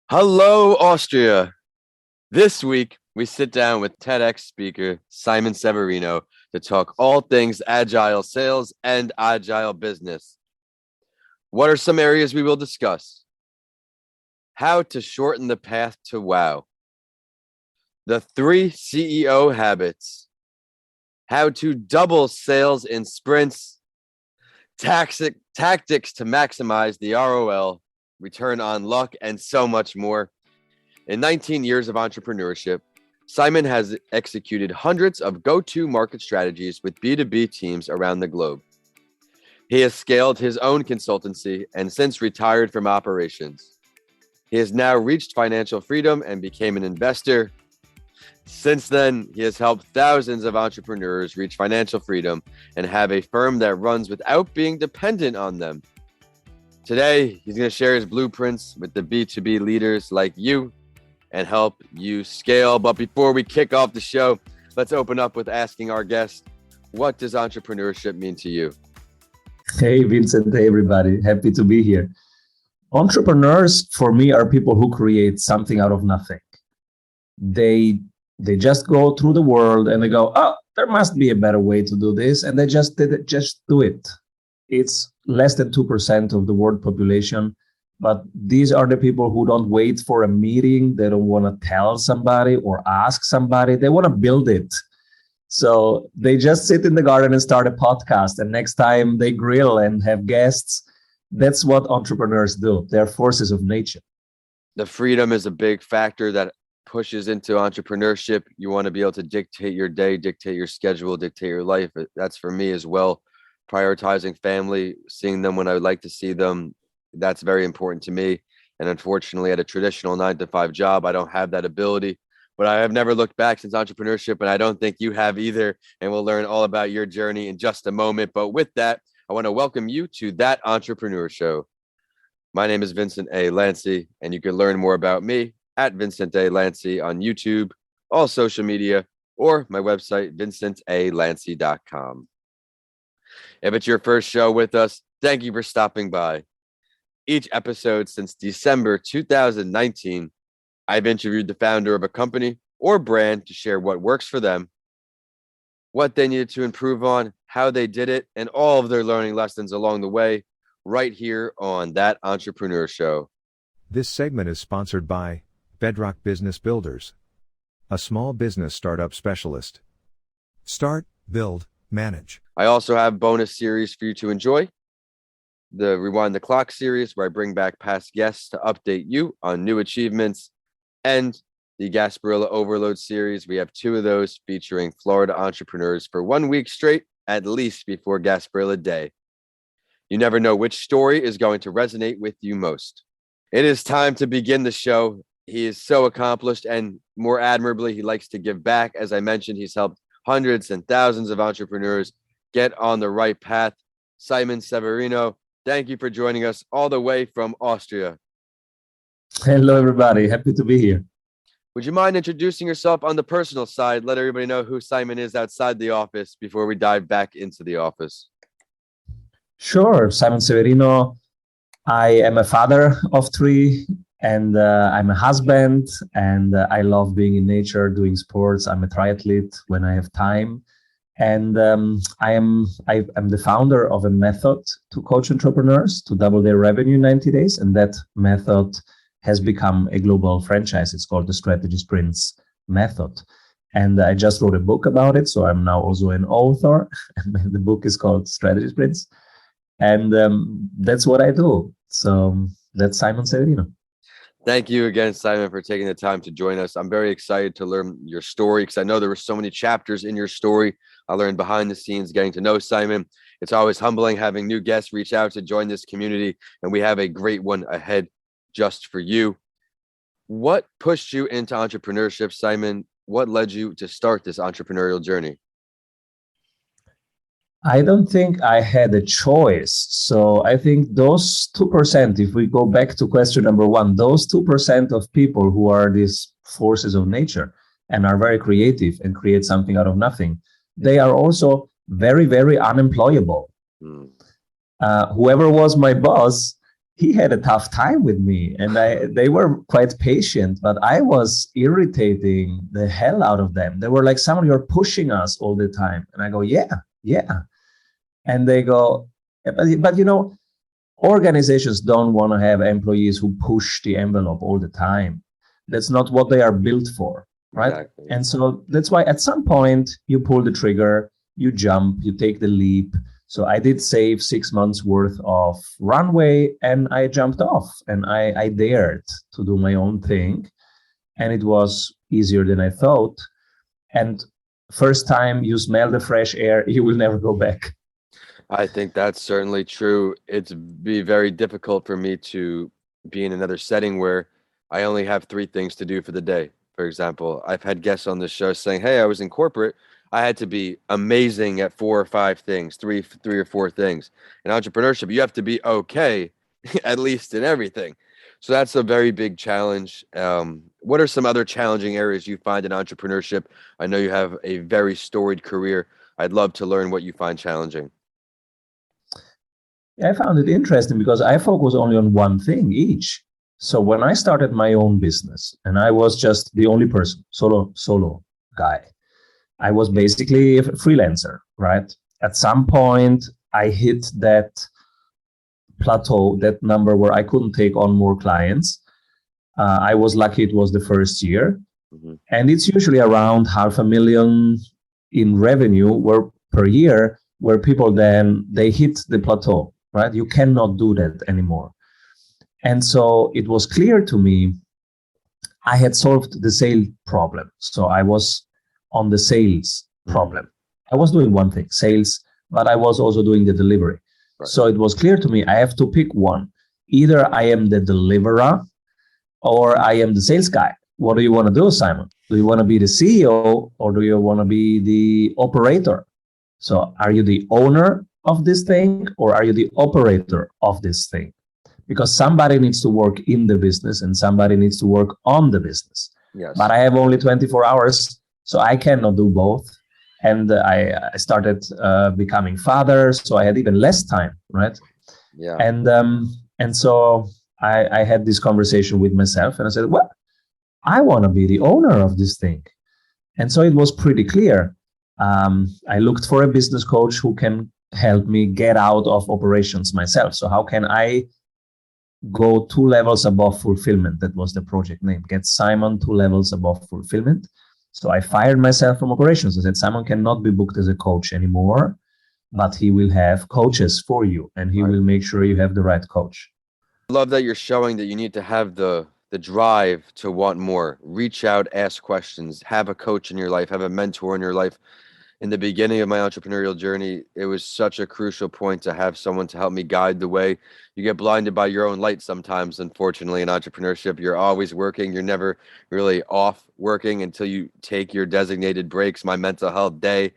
Hello, Austria. This week, we sit down with TEDx speaker Simon Severino to talk all things agile sales and agile business. What are some areas we will discuss? How to shorten the path to wow. The 3 CEO habits. How to double sales in sprints. Tactics to maximize the ROL, return on luck, and so much more. In 19 years of entrepreneurship, Simon has executed hundreds of go-to market strategies with B2B teams around the globe. He has scaled his own consultancy and since retired from operations. He has now reached financial freedom and became an investor. Since then, he has helped thousands of entrepreneurs reach financial freedom and have a firm that runs without being dependent on them. Today, he's going to share his blueprints with the B2B leaders like you and help you scale. But before we kick off the show, let's open up with asking our guest, what does entrepreneurship mean to you? Hey, Vincent. Hey, everybody. Happy to be here. Entrepreneurs, for me, are people who create something out of nothing. They just go through the world and they go, oh, there must be a better way to do this. And they just do it. It's less than 2% of the world population. But these are the people who don't wait for a meeting. They don't want to tell somebody or ask somebody. They want to build it. So they just sit in the garden and start a podcast. And next time they grill and have guests. That's what entrepreneurs do. They're forces of nature. The freedom is a big factor that pushes into entrepreneurship. You want to be able to dictate your day, dictate your schedule, dictate your life. That's for me as well. Prioritizing family, seeing them when I would like to see them. That's very important to me. And unfortunately, at a traditional 9-to-5 job, I don't have that ability. But I have never looked back since entrepreneurship, and I don't think you have either. And we'll learn all about your journey in just a moment. But with that, I want to welcome you to That Entrepreneur Show. My name is Vincent A. Lancy, and you can learn more about me at Vincent A. Lancy on YouTube, all social media, or my website, vincentalancy.com. If it's your first show with us, thank you for stopping by. Each episode since December 2019, I've interviewed the founder of a company or brand to share what works for them, what they needed to improve on, how they did it, and all of their learning lessons along the way, right here on That Entrepreneur Show. This segment is sponsored by Bedrock Business Builders, a small business startup specialist. Start, build, manage. I also have bonus series for you to enjoy. The Rewind the Clock series, where I bring back past guests to update you on new achievements, and the Gasparilla Overload series. We have 2 of those featuring Florida entrepreneurs for 1 week straight, at least before Gasparilla Day. You never know which story is going to resonate with you most. It is time to begin the show. He is so accomplished, and more admirably, he likes to give back. As I mentioned, he's helped hundreds and thousands of entrepreneurs get on the right path. Simon Severino, thank you for joining us all the way from Austria. Hello, everybody. Happy to be here. Would you mind introducing yourself on the personal side? Let everybody know who Simon is outside the office before we dive back into the office. Sure. Simon Severino. I am a father of 3, and I'm a husband, and I love being in nature, doing sports. I'm a triathlete when I have time. And I'm the founder of a method to coach entrepreneurs to double their revenue in 90 days. And that method has become a global franchise. It's called the Strategy Sprints method. And I just wrote a book about it. So I'm now also an author. And the book is called Strategy Sprints. And that's what I do. So that's Simon Severino. Thank you again, Simon, for taking the time to join us. I'm very excited to learn your story because I know there were so many chapters in your story. I learned behind the scenes, getting to know Simon. It's always humbling having new guests reach out to join this community, and we have a great one ahead just for you. What pushed you into entrepreneurship, Simon? What led you to start this entrepreneurial journey? I don't think I had a choice. So I think those 2%, if we go back to question number 1, those 2% of people who are these forces of nature and are very creative and create something out of nothing, they are also very, very unemployable. Whoever was my boss, he had a tough time with me, and they were quite patient, but I was irritating the hell out of them. They were like, "Simon, you're pushing us all the time." And I go, yeah. And they go, but organizations don't want to have employees who push the envelope all the time. That's not what they are built for, right? Exactly. And so that's why at some point you pull the trigger, you jump, you take the leap. So I did save 6 months worth of runway, and I jumped off, and I dared to do my own thing. And it was easier than I thought. And first time you smell the fresh air, you will never go back. I think that's certainly true. It's be very difficult for me to be in another setting where I only have 3 things to do for the day. For example, I've had guests on the show saying, "Hey, I was in corporate. I had to be amazing at 4 or 5 things, three or 4 things. In entrepreneurship, you have to be okay, at least in everything." So that's a very big challenge. What are some other challenging areas you find in entrepreneurship? I know you have a very storied career. I'd love to learn what you find challenging. I found it interesting because I focus only on one thing each. So when I started my own business, and I was just the only person, solo guy, I was basically a freelancer, right? At some point, I hit that plateau, that number where I couldn't take on more clients. I was lucky it was the first year. Mhm. And it's usually around $500,000 in revenue per year, where people then they hit the plateau, right? You cannot do that anymore. And so it was clear to me I had solved the sale problem. So I was on the sales problem. I was doing one thing, sales, but I was also doing the delivery. Right. So it was clear to me I have to pick one. Either I am the deliverer or I am the sales guy. What do you want to do, Simon? Do you want to be the CEO or do you want to be the operator? So are you the owner of this thing or are you the operator of this thing? Because somebody needs to work in the business and somebody needs to work on the business. Yes. But I have only 24 hours, so I cannot do both. And I started becoming father, so I had even less time, right? Yeah. And so I had this conversation with myself, and I said, well, I want to be the owner of this thing. And so it was pretty clear. I looked for a business coach who can help me get out of operations myself. So how can I go 2 levels above fulfillment? That was the project name. Get Simon 2 levels above fulfillment. So I fired myself from operations. I said, Simon cannot be booked as a coach anymore, but he will have coaches for you, and he will make sure you have the right coach. I love that you're showing that you need to have the drive to want more. Reach out, ask questions, have a coach in your life, have a mentor in your life. In the beginning of my entrepreneurial journey, it was such a crucial point to have someone to help me guide the way. You get blinded by your own light sometimes, unfortunately, in entrepreneurship. You're always working. You're never really off working until you take your designated breaks. My mental health day,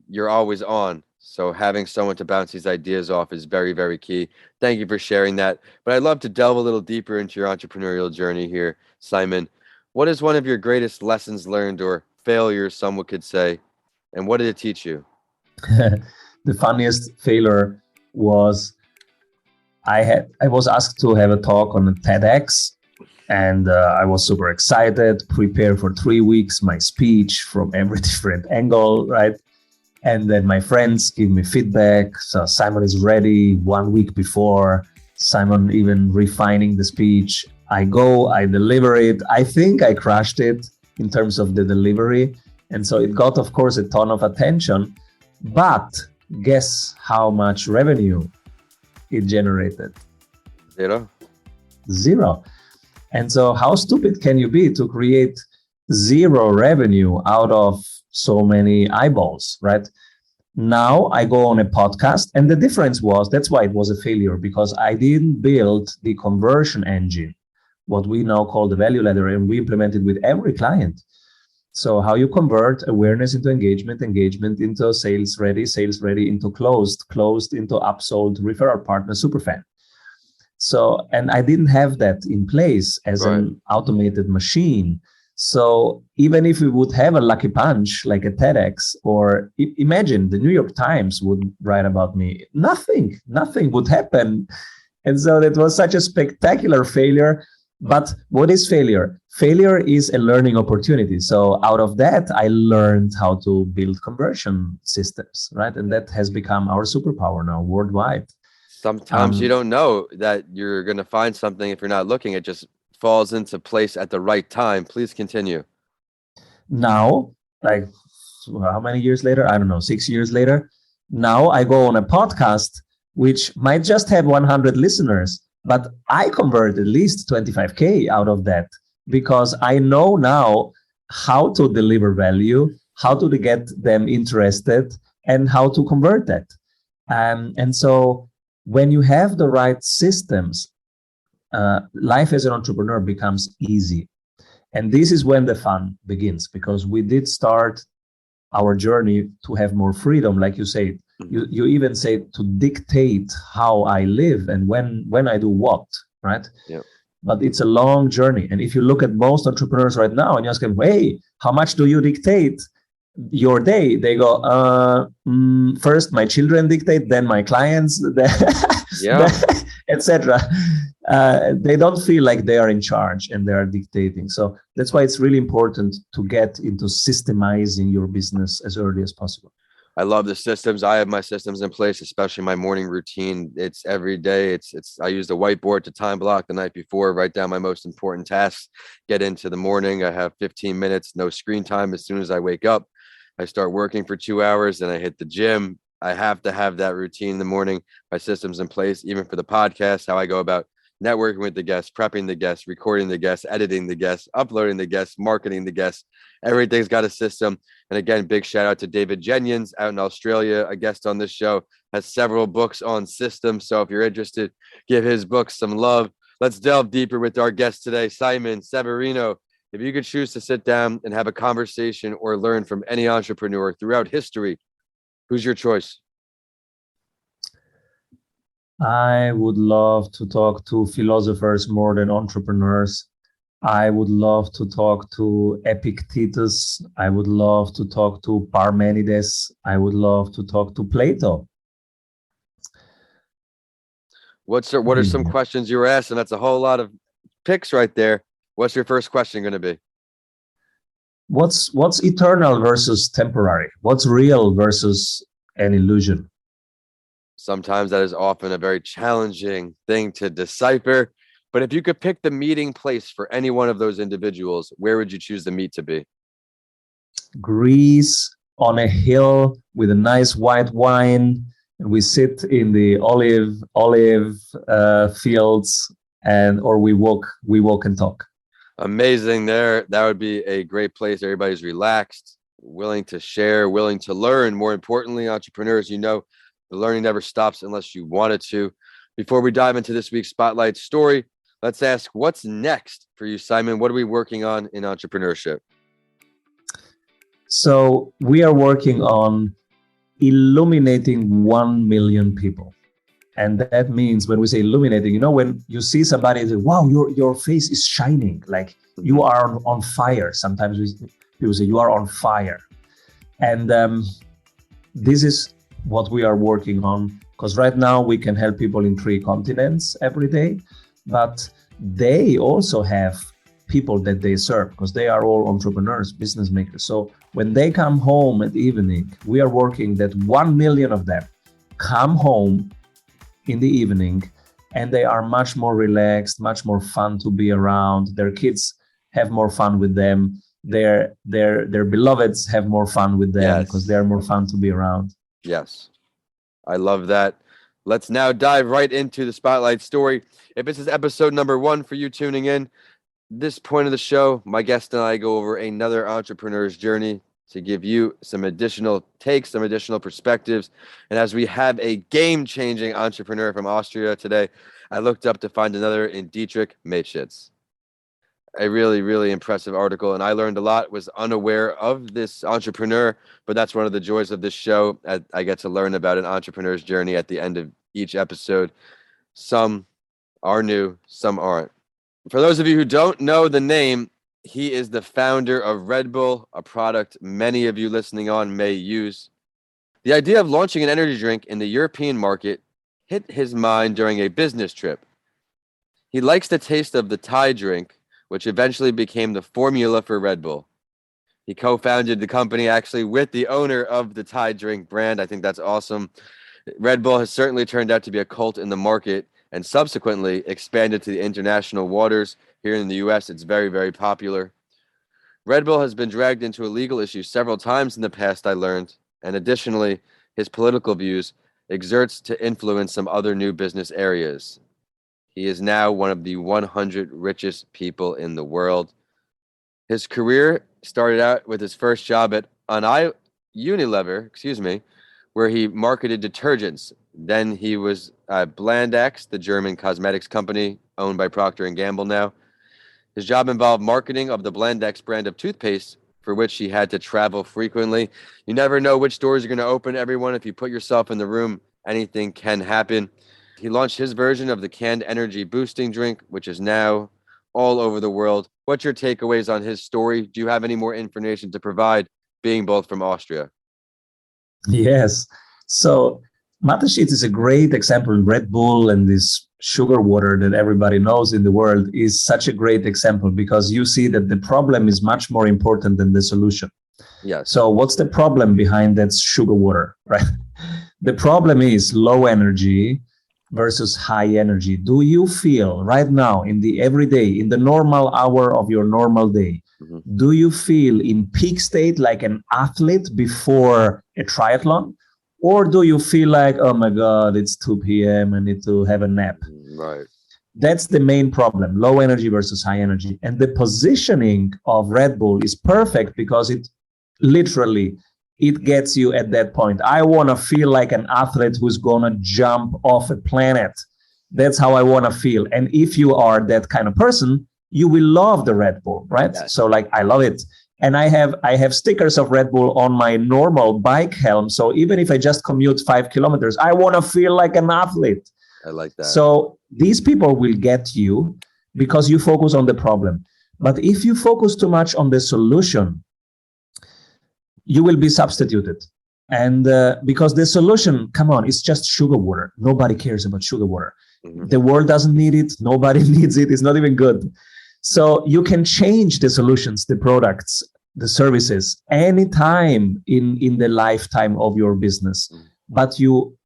you're always on. So having someone to bounce these ideas off is very, very key. Thank you for sharing that. But I'd love to delve a little deeper into your entrepreneurial journey here, Simon. What is one of your greatest lessons learned or failures, someone could say? And what did it teach you? The funniest failure was I was asked to have a talk on a TEDx, and I was super excited, prepared for 3 weeks, my speech from every different angle, right? And then my friends give me feedback. So Simon is ready 1 week before, Simon even refining the speech. I go, I deliver it. I think I crushed it in terms of the delivery. And so it got, of course, a ton of attention, but guess how much revenue it generated? Zero. And so how stupid can you be to create zero revenue out of so many eyeballs, right? Now I go on a podcast, and the difference was, that's why it was a failure, because I didn't build the conversion engine, what we now call the value ladder, and we implemented with every client. So how you convert awareness into engagement, engagement into sales ready into closed into upsold, referral partner, superfan. So, and I didn't have that in place as an automated machine. So even if we would have a lucky punch like a TEDx, or imagine the New York Times would write about me, nothing would happen. And so that was such a spectacular failure. But what is failure? Failure is a learning opportunity. So out of that, I learned how to build conversion systems, right? And that has become our superpower now worldwide. Sometimes you don't know that you're going to find something if you're not looking. It just falls into place at the right time. Please continue. Now, like how many years later? I don't know, 6 years later. Now I go on a podcast which might just have 100 listeners, but I convert at least 25K out of that because I know now how to deliver value, how to get them interested, and how to convert that. And so when you have the right systems, life as an entrepreneur becomes easy. And this is when the fun begins, because we did start our journey to have more freedom. Like you say, you even say to dictate how I live and when I do what, right? Yeah. But it's a long journey. And if you look at most entrepreneurs right now and you ask them, hey, how much do you dictate your day? They go, first my children dictate, then my clients, etc. They don't feel like they are in charge and they are dictating. So that's why it's really important to get into systemizing your business as early as possible. I love the systems. I have my systems in place, especially my morning routine. It's every day. I use the whiteboard to time block the night before, write down my most important tasks, get into the morning. I have 15 minutes, no screen time. As soon as I wake up, I start working for 2 hours and I hit the gym. I have to have that routine in the morning. My systems in place, even for the podcast, how I go about networking with the guests, prepping the guests, recording the guests, editing the guests, uploading the guests, marketing the guests. Everything's got a system. And again, big shout out to David Jenians out in Australia, a guest on this show, has several books on systems. So if you're interested, give his books some love. Let's delve deeper with our guest today, Simon Severino. If you could choose to sit down and have a conversation or learn from any entrepreneur throughout history, who's your choice? I would love to talk to philosophers more than entrepreneurs. I would love to talk to Epictetus. I would love to talk to Parmenides. I would love to talk to Plato. What are some questions you were asking? That's a whole lot of picks right there. What's your first question going to be? What's eternal versus temporary? What's real versus an illusion? Sometimes that is often a very challenging thing to decipher. But if you could pick the meeting place for any one of those individuals, where would you choose the meet to be? Greece, on a hill with a nice white wine, and we sit in the olive fields, or we walk and talk. Amazing there. That would be a great place. Everybody's relaxed, willing to share, willing to learn. More importantly, entrepreneurs, the learning never stops unless you want it to. Before we dive into this week's Spotlight story, let's ask, what's next for you, Simon? What are we working on in entrepreneurship? So we are working on illuminating 1 million people. And that means when we say illuminating, when you see somebody say, wow, your face is shining, like you are on fire. Sometimes people say you are on fire. And this is what we are working on, because right now we can help people in 3 continents every day, but they also have people that they serve, because they are all entrepreneurs, business makers. So when they come home at evening, we are working that 1 million of them come home in the evening and they are much more relaxed, much more fun to be around. Their kids have more fun with them. Their beloveds have more fun with them, because they're more fun to be around. Yes, I love that. Let's now dive right into the Spotlight story. If this is episode number 1 for you tuning in, this point of the show, my guest and I go over another entrepreneur's journey to give you some additional takes, some additional perspectives. And as we have a game-changing entrepreneur from Austria today, I looked up to find another in Dietrich Mateschitz. A really, really impressive article, and I learned a lot. Was unaware of this entrepreneur, but that's one of the joys of this show. I get to learn about an entrepreneur's journey at the end of each episode. Some are new, some aren't. For those of you who don't know the name, he is the founder of Red Bull, a product many of you listening on may use. The idea of launching an energy drink in the European market hit his mind during a business trip. He likes the taste of the Thai drink, which eventually became the formula for Red Bull. He co-founded the company actually with the owner of the Thai drink brand. I think that's awesome. Red Bull has certainly turned out to be a cult in the market and subsequently expanded to the international waters. Here in the US, it's very, very popular. Red Bull has been dragged into a legal issue several times in the past, I learned, and additionally, his political views exerts to influence some other new business areas. He is now one of the 100 richest people in the world. His career started out with his first job at Unilever, where he marketed detergents. Then he was at Blandex, the German cosmetics company owned by Procter & Gamble now. His job involved marketing of the Blandex brand of toothpaste, for which he had to travel frequently. You never know which doors are going to open, everyone. If you put yourself in the room, anything can happen. He launched his version of the canned energy boosting drink, which is now all over the world. What's your takeaways on his story? Do you have any more information to provide, being both from Austria? Yes. So Matashit is a great example. Red Bull and this sugar water that everybody knows in the world is such a great example because you see that the problem is much more important than the solution. Yes. So what's the problem behind that sugar water, right? The problem is low energy versus high energy. Do you feel right now in the everyday, in the normal hour of your normal day, do you feel in peak state like an athlete before a triathlon? Or do you feel like, oh my God, it's 2 p.m. I need to have a nap? Right. That's the main problem, low energy versus high energy. And the positioning of Red Bull is perfect because it gets you at that point. I want to feel like an athlete who's going to jump off a planet. That's how I want to feel. And if you are that kind of person, you will love the Red Bull, right? Yes. So like, I love it. And I have stickers of Red Bull on my normal bike helm. So even if I just commute 5 kilometers, I want to feel like an athlete. I like that. So these people will get you because you focus on the problem. But if you focus too much on the solution, you will be substituted. And because the solution, come on, it's just sugar water. Nobody cares about sugar water. The world doesn't need it. Nobody needs it. It's not even good. So you can change the solutions, the products, the services anytime in the lifetime of your business. But you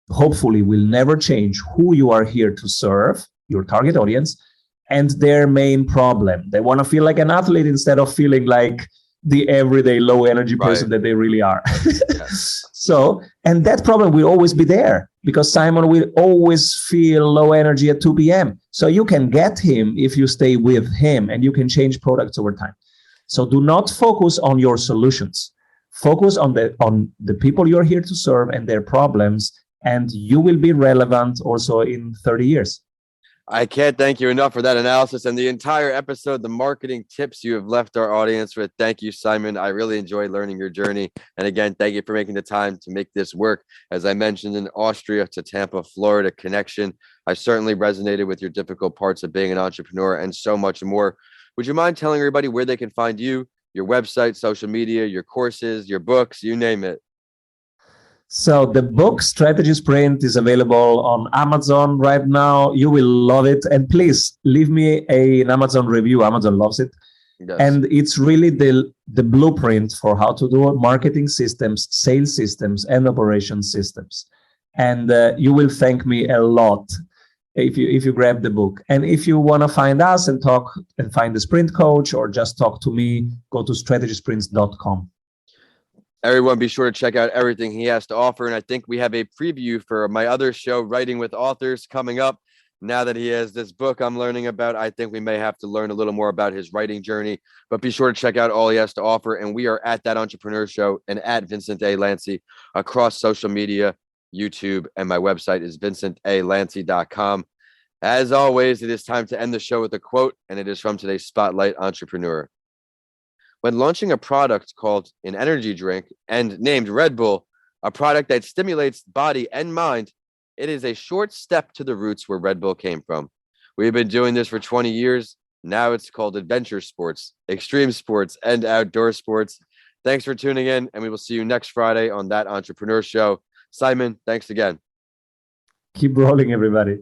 hopefully will never change who you are here to serve, your target audience, and their main problem. They want to feel like an athlete instead of feeling like the everyday low energy person that they really are. So, and that problem will always be there because Simon will always feel low energy at 2 p.m. So you can get him if you stay with him and you can change products over time. So do not focus on your solutions. Focus on the people you're here to serve and their problems, and you will be relevant also in 30 years. I can't thank you enough for that analysis and the entire episode, the marketing tips you have left our audience with. Thank you, Simon. I really enjoyed learning your journey. And again, thank you for making the time to make this work. As I mentioned, in Austria to Tampa, Florida connection, I certainly resonated with your difficult parts of being an entrepreneur and so much more. Would you mind telling everybody where they can find you, your website, social media, your courses, your books, you name it? So the book Strategy Sprint is available on Amazon right now. You will love it. And please leave me an Amazon review. Amazon loves it. Yes. And it's really the blueprint for how to do marketing systems, sales systems, and operation systems. And you will thank me a lot if you grab the book. And if you want to find us and talk and find the Sprint Coach or just talk to me, go to strategysprints.com. Everyone, be sure to check out everything he has to offer. And I think we have a preview for my other show, Writing with Authors, coming up. Now that he has this book I'm learning about, I think we may have to learn a little more about his writing journey. But be sure to check out all he has to offer. And we are at That Entrepreneur Show and at Vincent A. Lancy across social media, YouTube, and my website is vincentalancy.com. As always, it is time to end the show with a quote, and it is from today's Spotlight Entrepreneur. When launching a product called an energy drink and named Red Bull, a product that stimulates body and mind, it is a short step to the roots where Red Bull came from. We've been doing this for 20 years. Now it's called adventure sports, extreme sports, and outdoor sports. Thanks for tuning in, and we will see you next Friday on That Entrepreneur Show. Simon, thanks again. Keep rolling, everybody.